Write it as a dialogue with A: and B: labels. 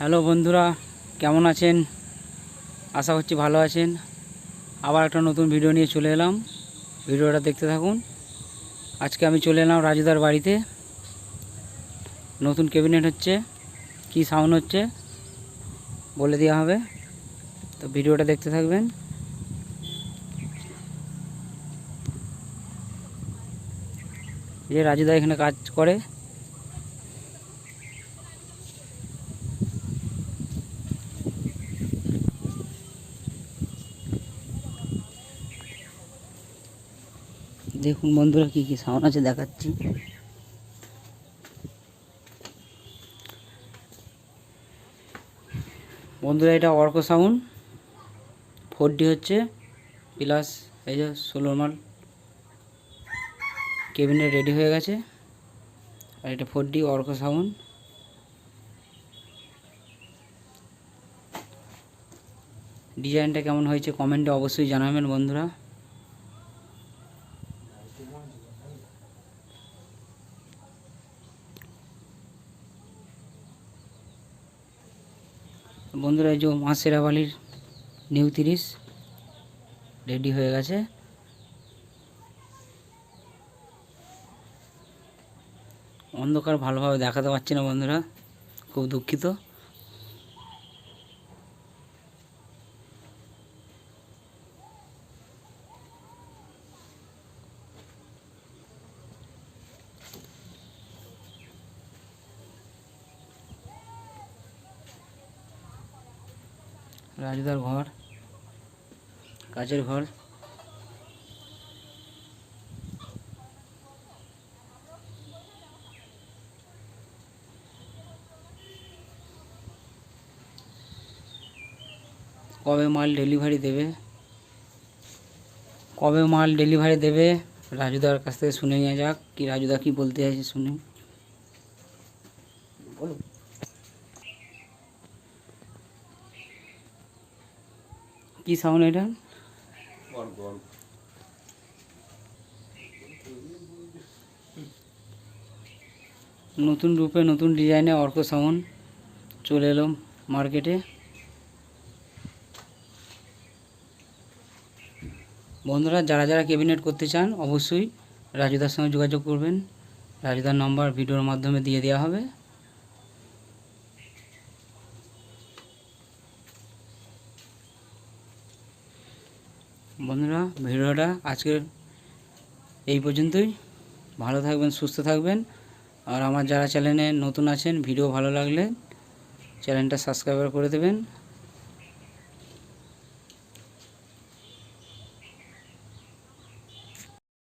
A: Hello বন্ধুরা, কেমন আছেন? আশা করছি ভালো আছেন। আবার একটা নতুন ভিডিও নিয়ে চলে এলাম, ভিডিওটা দেখতে থাকুন। আজকে আমি চলে এলাম রাজুদার বাড়িতে। নতুন ক্যাবিনেট হচ্ছে, কি সাউন্ড হচ্ছে বলে দেওয়া হবে, তো ভিডিওটা দেখতে থাকবেন। যে রাজুদা এখানে কাজ করে। দেখুন বন্ধুরা, কি কি সাউন্ড আছে দেখাচ্ছি। বন্ধুরা, এটা অর্ক সাউন্ড 4D হচ্ছে, প্লাস এই যে 16 মাল কেবিনেট রেডি হয়ে গেছে। আর এটা 4D অর্ক সাউন্ড। ডিজাইনটা কেমন হয়েছে কমেন্টে অবশ্যই জানাবেন বন্ধুরা। বন্ধুরা, এই যে মা শেরাবালির নিউ 30 রেডি হয়ে গেছে। অন্ধকার ভালোভাবে দেখাতে পারছি না বন্ধুরা, খুব দুঃখিত। রাজুদার ঘর, কাজের ঘর। কবে মাল ডেলিভারি দেবে, রাজুদার কাছ থেকে শুনে নেওয়া যাক, কি রাজুদা কি বলতে চাইছে শুনে। বলো, কি সাউন্ড এটা? নতুন রূপে নতুন ডিজাইনে অর্ক সাউন্ড চলে এলো মার্কেটে। বন্ধুরা, যারা যারা ক্যাবিনেট করতে চান অবশ্যই রাজুদার সঙ্গে যোগাযোগ করবেন। রাজুদার নাম্বার ভিডিওর মাধ্যমে দিয়ে দেওয়া হবে। বন্ধুরা, ভিডিওটা আজকের এই পর্যন্তই। ভালো থাকবেন, সুস্থ থাকবেন। আর আমার যারা চ্যানেলে নতুন আছেন, ভিডিও ভালো লাগলে চ্যানেলটা সাবস্ক্রাইব করে দেবেন।